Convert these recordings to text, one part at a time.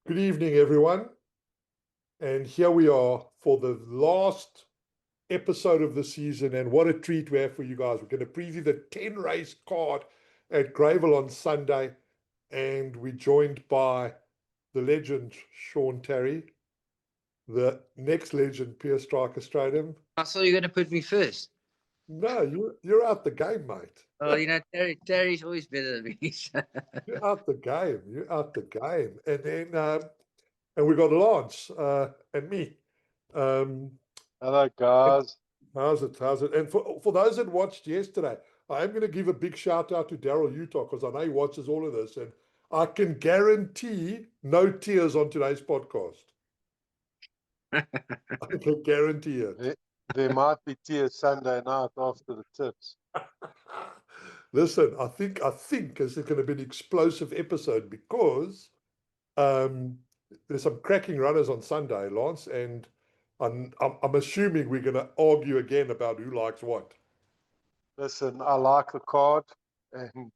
Good evening, everyone. And here we are for the last episode of the season. And what a treat we have for you guys. We're going to preview the 10 race card at Gravel on Sunday. And we're joined by the legend, Sean Tarry, the next legend, Piere Strydom. I thought you were going to put me first. No, you're out the game, mate. Oh, Terry's always better than me. You're out the game. You're out the game. And then, and we got Lance and me. Um, Hello, guys. How's it? How's it? And for those that watched yesterday, I am going to give a big shout out to Daryl Utah because I know he watches all of this, and I can guarantee no tears on today's podcast. I can guarantee it. There might be tears Sunday night after the tips. Listen, I think this is going to be an explosive episode because there's some cracking runners on Sunday, Lance, and I'm assuming we're going to argue again about who likes what. Listen, I like the card, and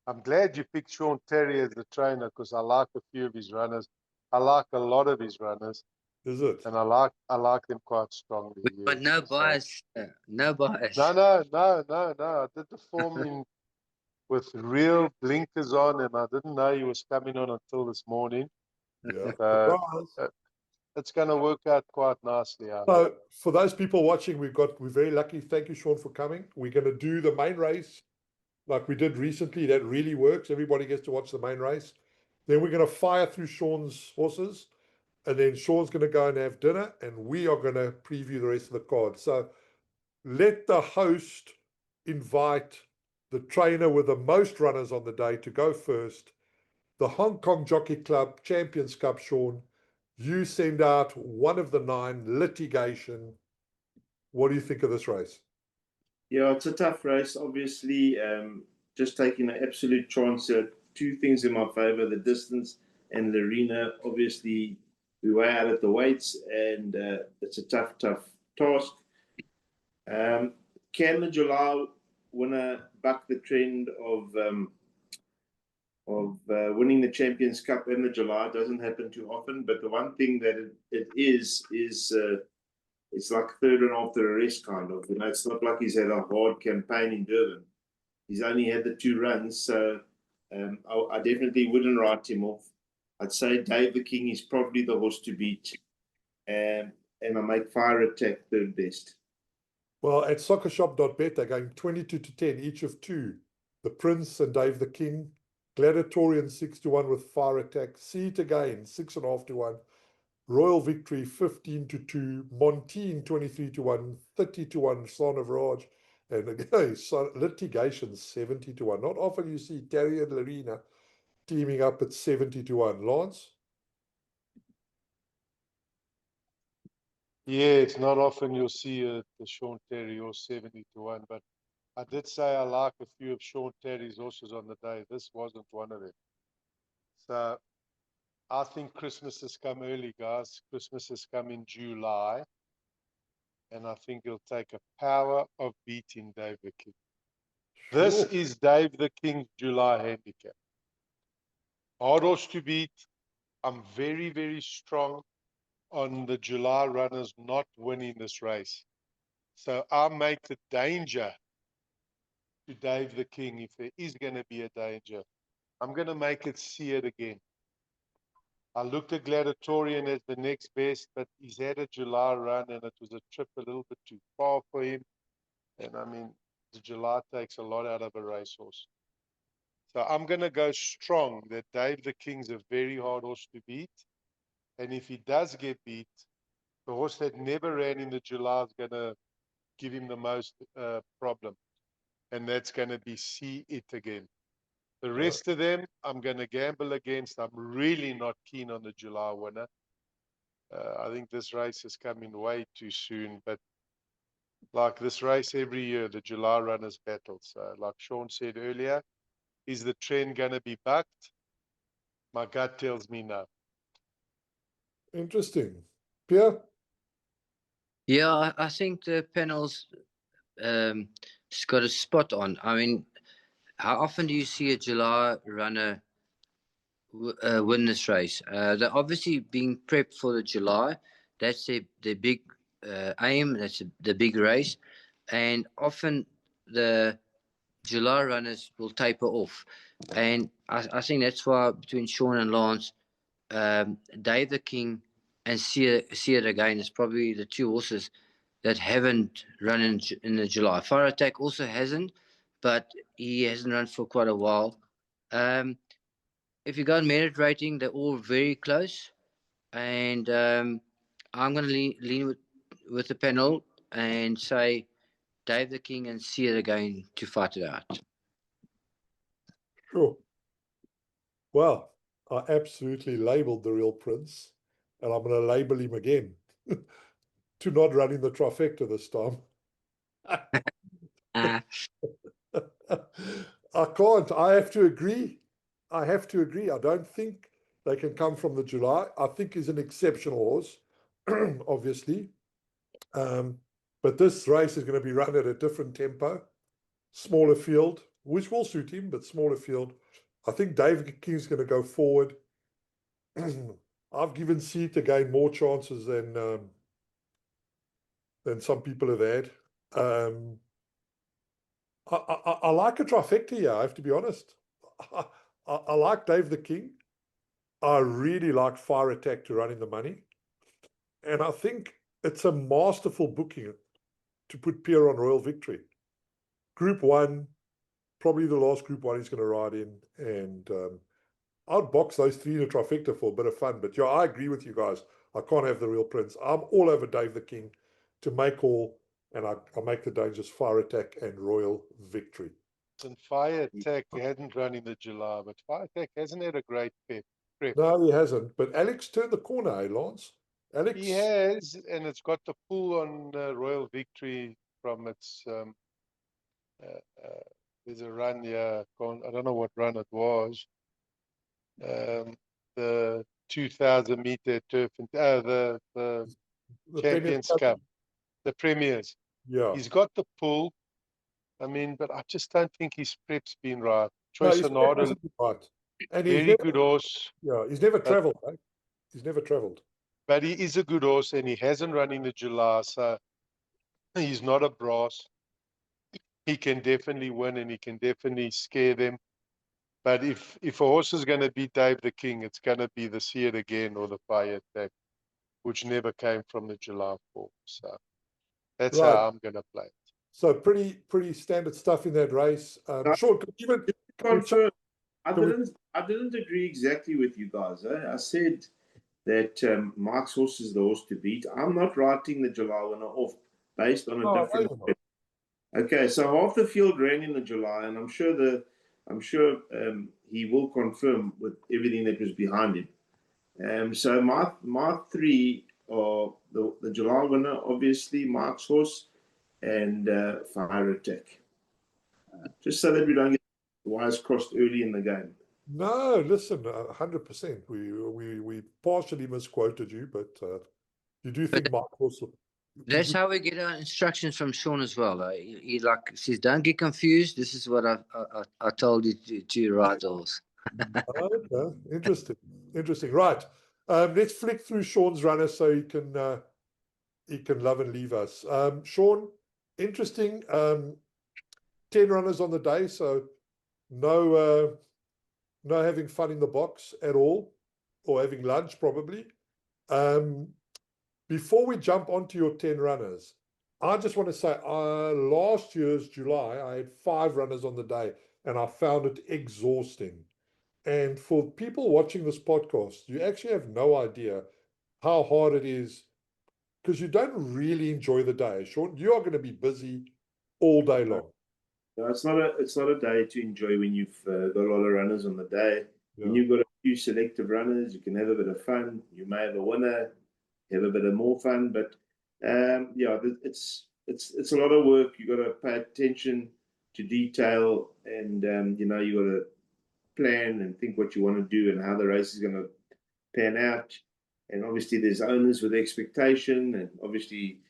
I'm glad you picked Sean Tarry as the trainer because I like a few of his runners. I like a lot of his runners. Is it? And I like them quite strongly. But no bias. No bias. No. I did the form with real blinkers on, and I didn't know he was coming on until this morning. Yeah. It's going to work out quite nicely. So for those people watching, we're very lucky. Thank you, Sean, for coming. We're going to do the main race like we did recently. That really works. Everybody gets to watch the main race. Then we're going to fire through Sean's horses, and then Sean's going to go and have dinner, and we are going to preview the rest of the card. So let the host invite the trainer with the most runners on the day to go first. The Hong Kong Jockey Club Champions Cup, Sean. You send out one of the 9, Litigation. What do you think of this race? Yeah, it's a tough race. Obviously, just taking an absolute chance. Two things in my favor: the distance and the arena. Obviously, we way out at the weights, and it's a tough task. Can the July winner buck the trend of winning the Champions Cup in the July? It doesn't happen too often, but the one thing that it is it's like third and after a rest kind of. It's not like he's had a hard campaign in Durban. He's only had the 2 runs, so I definitely wouldn't write him off. I'd say Dave the King is probably the horse to beat, and I make Fire Attack third best. Well, at soccershop.bet, they're going 22-10, each of 2. The Prince and Dave the King. Gladiatorian 6-1 with Fire Attack. See It Again 6.5-1. Royal Victory 15-2. Montine 23-1. 30-1. Son of Raj. And again, Litigation 70-1. Not often you see Tarry and Lorena teaming up at 70-1. Lance? Yeah, it's not often you'll see the Sean Tarry or 70-1, but I did say I like a few of Sean Tarry's horses on the day. This wasn't one of them. So I think Christmas has come early, guys. Christmas has come in July, and I think he'll take a power of beating Dave the King. This is Dave the King's July handicap. Hard horse to beat. I'm very, very strong on the July runners not winning this race. So I make the danger to Dave the King if there is going to be a danger. I'm going to make it See It Again. I looked at Gladiatorian as the next best, but he's had a July run and it was a trip a little bit too far for him. And I mean, the July takes a lot out of a racehorse. So I'm going to go strong that Dave the King's a very hard horse to beat. And if he does get beat, the horse that never ran in the July is going to give him the most problem. And that's going to be See It Again. The rest of them, I'm going to gamble against. I'm really not keen on the July winner. I think this race is coming way too soon. But like this race every year, the July runners battle. So like Sean said earlier, is the trend going to be bucked? My gut tells me no. Interesting. Piere? Yeah, I think the panel's got a spot on. I mean, how often do you see a July runner win this race. They're obviously being prepped for the July. That's their big aim. That's the big race. And often the July runners will taper off. And I think that's why between Sean and Lance, Dave the King and See It Again is probably the two horses that haven't run in the July. Fire Attack also hasn't, but he hasn't run for quite a while. If you go on merit rating, they're all very close. And I'm going to lean with the panel and say Dave the King and See It Again to fight it out. Sure. Well, I absolutely labeled the Real Prince, and I'm going to label him again to not run in the trifecta this time. Uh, I can't. I have to agree. I don't think they can come from the July. I think he's an exceptional horse, obviously. But this race is going to be run at a different tempo, smaller field, which will suit him, but smaller field. I think David King's going to go forward. I've given See It Again more chances than some people have had. I like a trifecta here, I have to be honest. I like Dave the King. I really like Fire Attack to run in the money. And I think it's a masterful booking to put Piere on Royal Victory. Group 1, probably the last Group 1 he's going to ride in. And I'd box those three in a trifecta for a bit of fun. But yeah, I agree with you guys. I can't have the Real Prince. I'm all over Dave the King to make all, and I'll make the dangers Fire Attack and Royal Victory. And Fire Attack hadn't run in the July, but Fire Attack hasn't had a great prep. No, he hasn't. But Alex turned the corner, eh, Lance? Alex? He has, and it's got the pull on Royal Victory from its. There's a run here. I don't know what run it was. The 2,000 meter turf, the Champions Cup, the Premiers. Yeah. He's got the pull. I mean, but I just don't think his prep's been right. No, Choice his and prep order, hasn't been right. And he's very never, good horse. Yeah, he's never travelled, eh? He's never travelled. But he is a good horse, and he hasn't run in the July, so he's not a brass. He can definitely win, and he can definitely scare them. But if a horse is going to beat Dave the King, it's going to be the See It Again or the Fire Attack, which never came from the July form. So that's Right. how I'm going to play it. So pretty standard stuff in that race. Sean, even confirm. I didn't agree exactly with you guys. I said that Mark's horse is the horse to beat. I'm not writing the July winner off based on a different. Okay, so half the field ran in the July, and I'm sure he will confirm with everything that was behind him. So my three are the July winner, obviously Mark's horse, and Fire Attack. Just so that we don't get wires crossed early in the game. No, listen, 100%. We partially misquoted you, but you do think Mark also. That's how we get our instructions from Sean as well. He like says, don't get confused. This is what I told you to write horse. Okay, interesting. Right. Let's flick through Sean's runners so he can love and leave us. Sean, interesting. 10 runners on the day, so no having fun in the box at all, or having lunch probably. Before we jump onto your 10 runners, I just want to say last year's July, I had 5 runners on the day, and I found it exhausting. And for people watching this podcast, you actually have no idea how hard it is, because you don't really enjoy the day, Sean. You are going to be busy all day long. No, it's not a day to enjoy when you've got a lot of runners on the day. Yeah. When you've got a few selective runners, you can have a bit of fun. You may have a winner, have a bit of more fun, but it's a lot of work. You got to pay attention to detail, and you got to plan and think what you want to do and how the race is going to pan out. And obviously, there's owners with expectation, and obviously,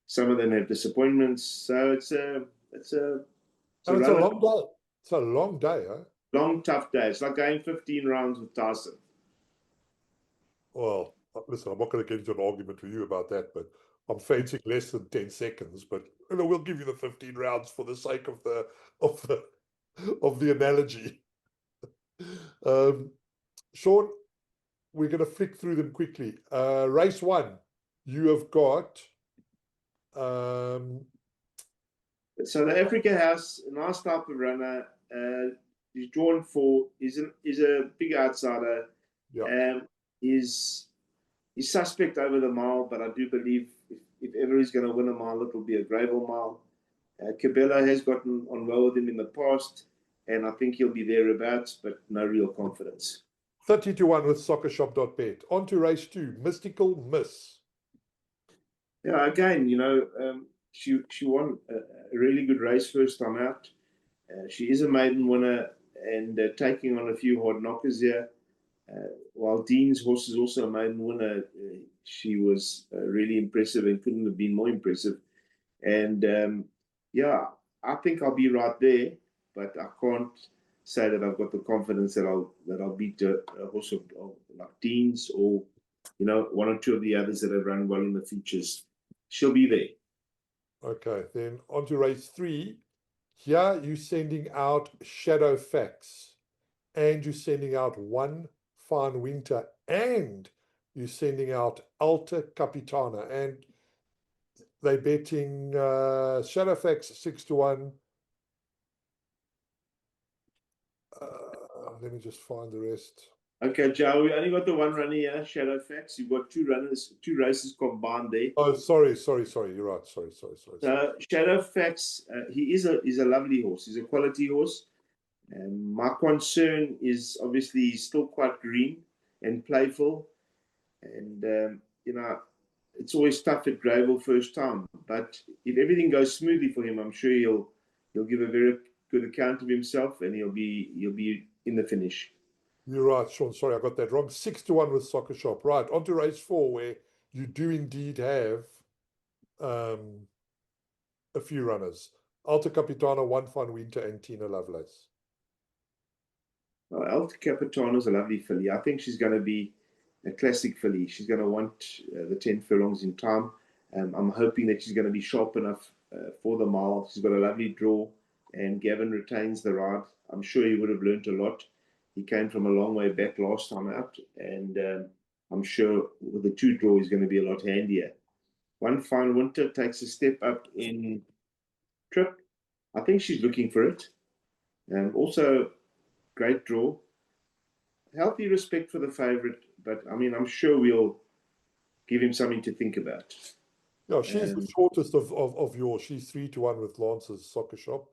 some of them have disappointments. So it's a long day. It's a long day, huh? long, tough day. It's like going 15 rounds with Tyson. Well, listen, I'm not going to get into an argument with you about that, but I'm fencing less than 10 seconds. But we'll give you the 15 rounds for the sake of the analogy. Sean, we're going to flick through them quickly. Race 1, you have got. So the Africa House, a nice type of runner. He's drawn for. He's a big outsider. Yeah. He's suspect over the mile, but I do believe if ever he's going to win a mile, it will be a gravel mile. Cabela has gotten on well with him in the past, and I think he'll be thereabouts, but no real confidence. 30-1 with soccershop.bet. On to race 2, Mystical Miss. Yeah, again, she won a really good race first time out. She is a maiden winner and taking on a few hard knockers here. While Dean's horse is also a maiden winner, she was really impressive and couldn't have been more impressive. And yeah, I think I'll be right there, but I can't say that I've got the confidence that I'll beat a horse of like Dean's or one or two of the others that have run well in the features. She'll be there. Okay, then on to race 3. Here you're sending out Shadow Facts, and you're sending out One Fine Winter, and you're sending out Alta Capitana, and they're betting Shadow Facts 6-1. Let me just find the rest. Okay, Joe, we only got the one runner here, Shadow Facts. You've got 2 runners, 2 races combined there. Oh, sorry. You're right. Sorry. Shadow Facts, he's a lovely horse. He's a quality horse. My concern is obviously he's still quite green and playful. And, it's always tough at gravel first time. But if everything goes smoothly for him, I'm sure he'll give a very good account of himself and he'll be in the finish. You're right, Sean. Sorry, I got that wrong. 6-1 with Soccer Shop. Right, on to race 4, where you do indeed have a few runners. Alta Capitana, One Fine Winter, and Tina Lovelace. Well, Alta Capitana is a lovely filly. I think she's going to be a classic filly. She's going to want the 10 furlongs in time. I'm hoping that she's going to be sharp enough for the mile. She's got a lovely draw, and Gavin retains the ride. I'm sure he would have learnt a lot. He came from a long way back last time out, and I'm sure with the 2 draw, he's going to be a lot handier. One Fine Winter takes a step up in trip. I think she's looking for it. Also, great draw. Healthy respect for the favourite, but I mean, I'm sure we'll give him something to think about. Yeah, she's the shortest of yours. She's 3-1 with Lance's Soccer Shop.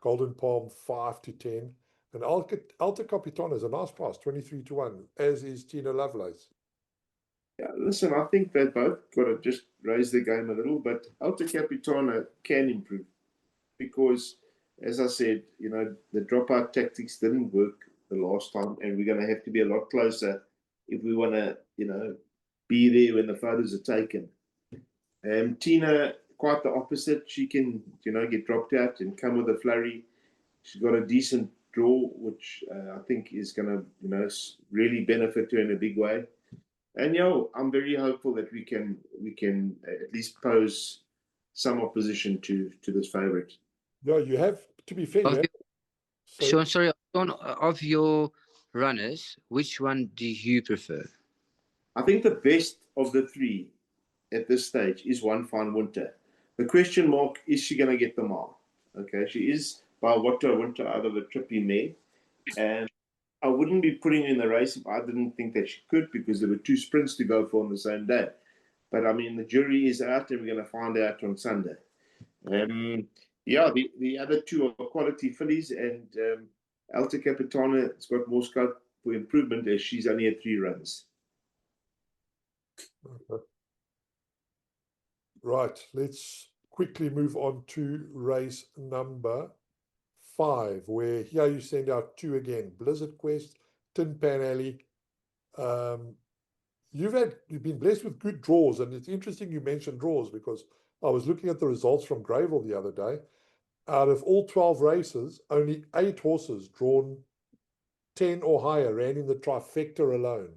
Golden Palm 5-10. And Alta Capitana is a nice price, 23-1, as is Tina Lovelace. Yeah, listen, I think they both got to just raise their game a little, but Alta Capitana can improve because, as I said, the dropout tactics didn't work the last time, and we're going to have to be a lot closer if we want to, be there when the photos are taken. Tina, quite the opposite. She can, get dropped out and come with a flurry. She's got a decent draw, which I think is going to, really benefit her in a big way. And I'm very hopeful that we can at least pose some opposition to this favourite. Yeah, you have to be fair. Sean, sorry, of your runners, which one do you prefer? I think the best of the 3 at this stage is One Fine Winter. The question mark, is she going to get the mile? Okay, she is by Water Winter out of a trippy mare. And I wouldn't be putting her in the race if I didn't think that she could, because there were 2 sprints to go for on the same day. But I mean, the jury is out and we're going to find out on Sunday. The other 2 are quality fillies, and Alta Capitana has got more scope for improvement as she's only had 3 runs. Okay. Right, let's quickly move on to race number 5, where here you send out 2 again. Blizzard Quest, Tin Pan Alley. You've been blessed with good draws, and it's interesting you mentioned draws because I was looking at the results from Gravel the other day. Out of all 12 races, only 8 horses drawn 10 or higher ran in the trifecta alone.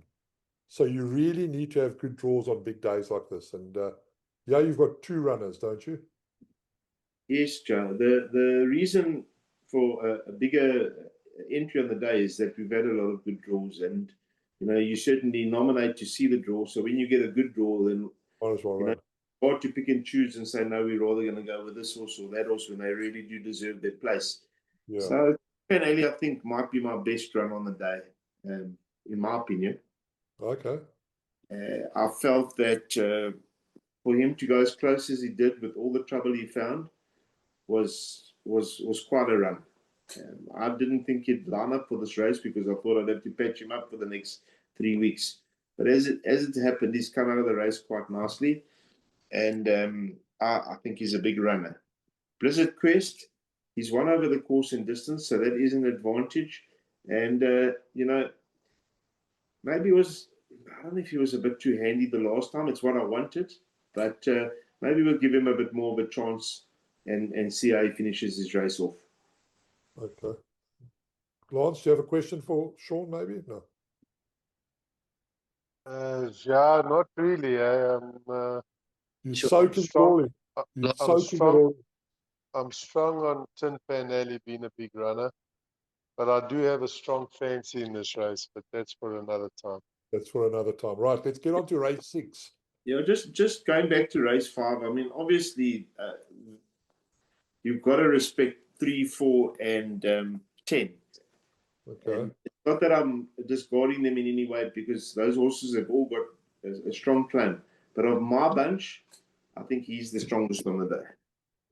So you really need to have good draws on big days like this. And yeah, you've got 2 runners, don't you? Yes, Joe. The reason for a bigger entry on the day is that we've had a lot of good draws, and you certainly nominate to see the draw. So when you get a good draw, then Might as well run. hard to pick and choose and say no, we're rather going to go with this horse or that horse when they really do deserve their place. Yeah. So Penelli, I think, might be my best run on the day, in my opinion. Okay. I felt that for him to go as close as he did with all the trouble he found was quite a run. I didn't think he'd line up for this race because I thought I'd have to patch him up for the next 3 weeks. But as it happened, he's come out of the race quite nicely, and I think he's a big runner. Blizzard Quest, he's won over the course in distance, so that is an advantage. And maybe I don't know if he was a bit too handy the last time. It's what I wanted, but maybe we'll give him a bit more of a chance and see how he finishes his race off. Okay. Lance, do you have a question for Sean, maybe? No. Yeah, not really. You're Sure. soaking it all in. You're I'm soaking it strong. all in. I'm strong on Tin Pan Alley being a big runner, but I do have a strong fancy in this race, but that's for another time. That's for another time. Right, let's get on to race 6. Just going back to race 5. I mean, obviously, you've got to respect 3, 4, and 10. Okay. And it's not that I'm discarding them in any way because those horses have all got a strong claim. But of my bunch, I think he's the strongest on the day.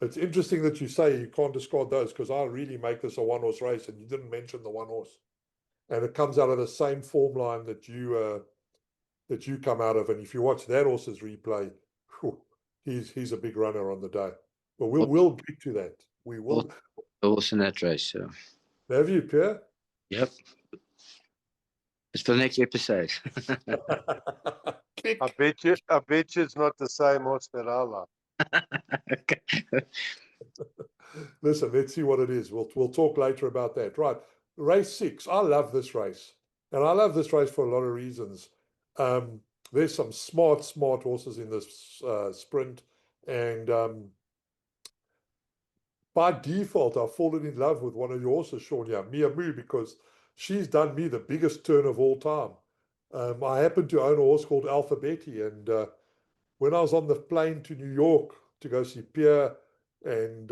It's interesting that you say you can't discard those because I really make this a 1-horse race and you didn't mention the 1 horse. And it comes out of the same form line that you come out of. And if you watch that horse's replay, whew, he's a big runner on the day. But we'll get to that. We will. Also in that race. So. Have you, Piere? Yep. It's for the next episode. I bet you it's not the same horse that I like. Okay. Listen, let's see what it is. We'll talk later about that. Right. Race 6. I love this race. And I love this race for a lot of reasons. There's some smart horses in this sprint. And by default, I've fallen in love with one of your horses, Sean, Mia Moo, because she's done me the biggest turn of all time. I happen to own a horse called Alphabeti, and when I was on the plane to New York to go see Piere and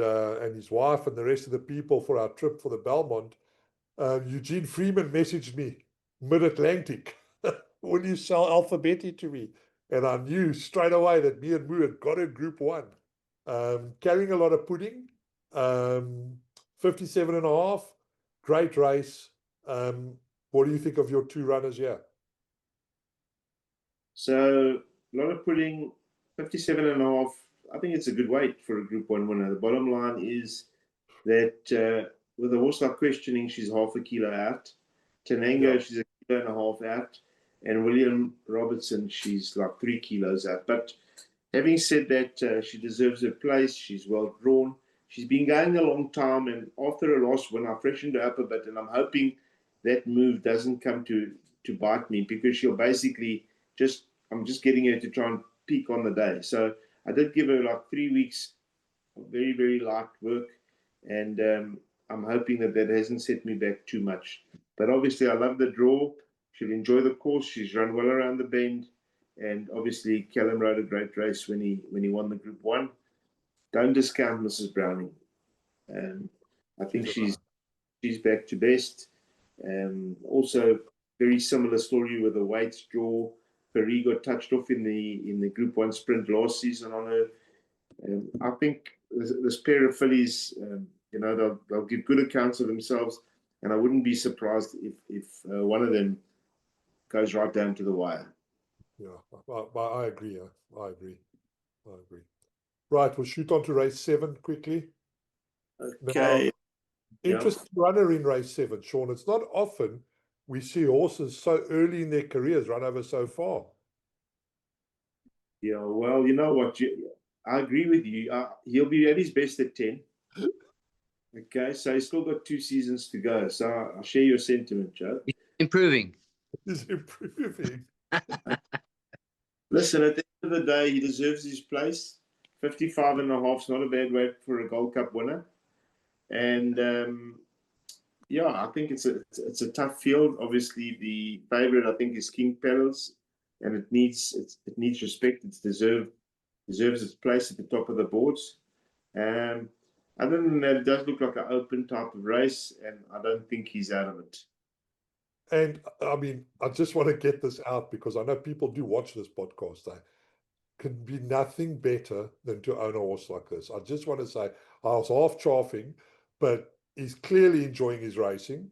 his wife and the rest of the people for our trip for the Belmont, Eugene Freeman messaged me mid-Atlantic, will you sell Alphabeti to me? And I knew straight away that me and Moo had got a Group 1. Carrying a lot of pudding, 57.5, great race. What do you think of your 2 runners here? So a lot of pudding, 57.5. I think it's a good weight for a Group 1 winner. The bottom line is that with a horse like Questioning, she's half a kilo out. Tenango, she's 1.5 kilos out. And William Robertson, she's like 3 kilos out. But having said that, she deserves her place. She's well drawn. She's been going a long time. And after her loss, when I freshened her up a bit, and I'm hoping that move doesn't come to bite me because she'll basically I'm just getting her to try and peak on the day. So I did give her like 3 weeks of very, very light work. And I'm hoping that hasn't set me back too much. But obviously, I love the draw. She'll enjoy the course. She's run well around the bend. And obviously, Callum rode a great race when he won the Group 1. Don't discount Mrs. Browning. I think she's back to best. Also, very similar story with the weights draw. Piere got touched off in the Group 1 sprint last season on her. I think this pair of fillies, they'll give good accounts of themselves, and I wouldn't be surprised if one of them goes right down to the wire. Yeah, I agree. I agree. Right, we'll shoot on to race 7 quickly. Okay. Now, interesting runner in race 7, Sean. It's not often we see horses so early in their careers run over so far. Yeah, well, you know what? I agree with you. He'll be at his best at 10. Okay, so he's still got 2 seasons to go. So I'll share your sentiment, Joe. Improving. He's improving. Listen, at the end of the day, he deserves his place. 55.5 is not a bad weight for a Gold Cup winner. And yeah, I think it's a tough field. Obviously, the favorite I think is King Palace, and it needs respect. It deserves its place at the top of the boards. Other than that, it does look like an open type of race, and I don't think he's out of it. And I mean, I just want to get this out because I know people do watch this podcast. Can be nothing better than to own a horse like this. I just want to say I was half chaffing, but he's clearly enjoying his racing.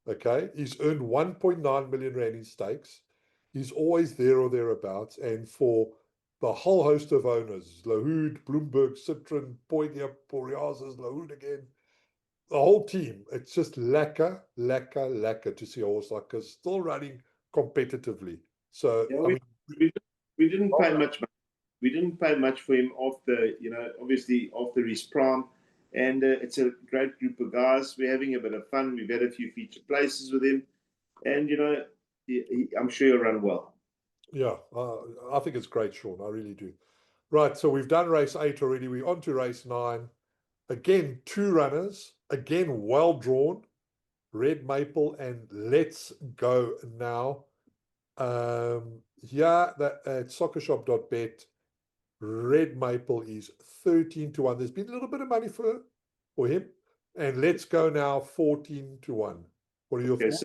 Okay. He's earned 1.9 million rand in stakes. He's always there or thereabouts. And for the whole host of owners, Lahoud, Bloomberg, Citron, Poidia, Poriazes, Lahoud again, the whole team, it's just lacquer to see a horse like this still running competitively. So, Yeah, I mean, we didn't pay much. We didn't pay much for him after, obviously after his prime. And it's a great group of guys. We're having a bit of fun. We've had a few feature places with him. And, I'm sure he'll run well. yeah, I think it's great, Sean. I really do. Right, so we've done race 8 already. We're on to race 9. Again, 2 runners. Again, well drawn. Red Maple and Let's Go Now. Yeah, that at soccershop.bet, Red Maple is 13-1. There's been a little bit of money for him. And Let's Go Now, 14-1. What are your thoughts? So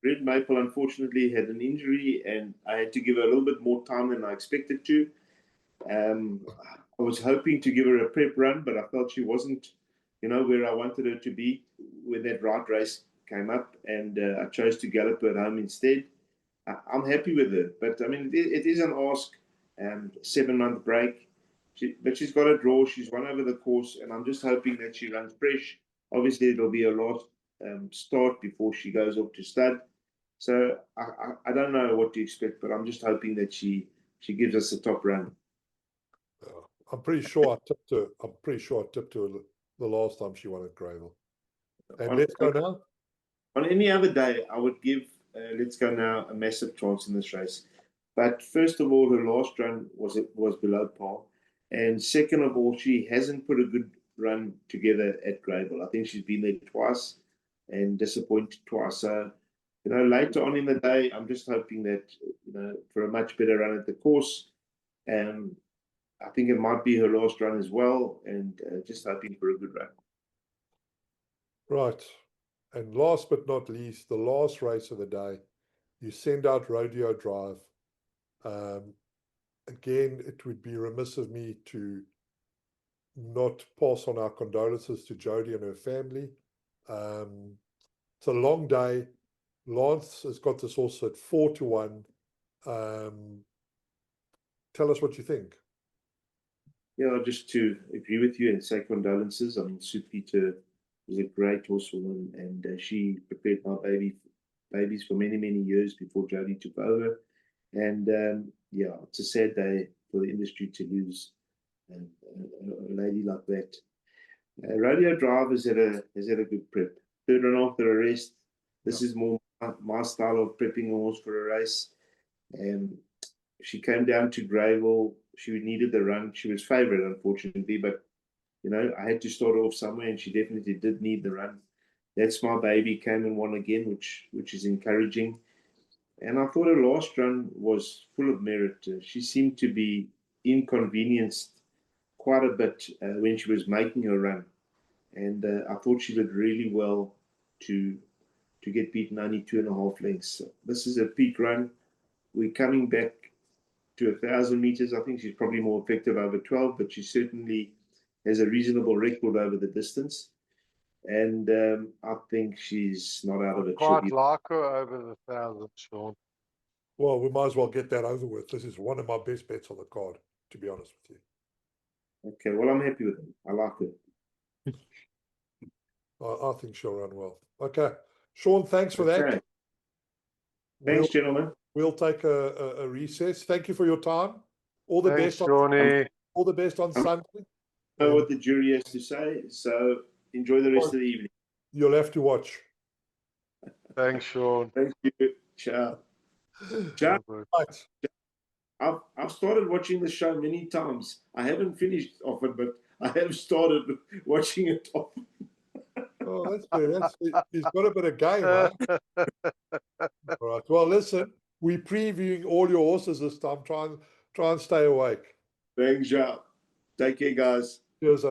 Red Maple unfortunately had an injury, and I had to give her a little bit more time than I expected to. I was hoping to give her a prep run, but I felt she wasn't, where I wanted her to be when that right race came up, and I chose to gallop her at home instead. I'm happy with her, but I mean, it is an ask. 7-month break, but she's got a draw. She's won over the course, and I'm just hoping that she runs fresh. Obviously, it'll be a last start before she goes up to stud. So I don't know what to expect, but I'm just hoping that she gives us a top run. I'm pretty sure I tipped her. The last time she won at Gravel. And Let's Go Now. On any other day, I would give Let's Go Now a massive chance in this race. But first of all, her last run was below par, and second of all, she hasn't put a good run together at Gravel. I think she's been there twice and disappointed twice. So, later on in the day, I'm just hoping that for a much better run at the course. I think it might be her last run as well, and just hoping for a good run. Right. And last but not least, the last race of the day, you send out Rodeo Drive. Again, it would be remiss of me to not pass on our condolences to Jodie and her family. It's a long day. Lance has got this horse at 4-1. Tell us what you think. Yeah, just to agree with you and say condolences. I mean, Sue Peter was a great horsewoman, and she prepared my babies for many, many years before Jodie took over. And yeah, it's a sad day for the industry to lose a lady like that. Rodeo Drive has had a good prep. Third run after a rest. This is more my style of prepping a horse for a race. She came down to Gravel. She needed the run. She was favourite, unfortunately, but I had to start off somewhere, and she definitely did need the run. That's My Baby came and won again, which is encouraging. And I thought her last run was full of merit. She seemed to be inconvenienced quite a bit when she was making her run, and I thought she did really well to get beaten only 2.5 lengths. So this is a peak run. We're coming back to 1,000 meters. I think she's probably more effective over 12, but she certainly has a reasonable record over the distance. And I think she's not out of it. Quite like her over the 1,000, Sean. Well, we might as well get that over with. This is one of my best bets on the card, to be honest with you. Okay, well, I'm happy with it. I like it. I think she'll run well. Okay. Sean, thanks for that. Thanks, gentlemen. We'll take a recess. Thank you for your time. All the Thanks, best, Johnny. all the best on Sunday. I know what the jury has to say, so Enjoy the rest of the evening. You'll have to watch. Thanks, Sean. Thank you. Ciao. Ciao. Right. I've started watching the show many times. I haven't finished often, but I have started watching it often. Oh, that's good. He's got a bit of game, huh? All right. Well, listen, we're previewing all your horses this time. Try and stay awake. Thanks, Joao. Take care, guys. Cheers.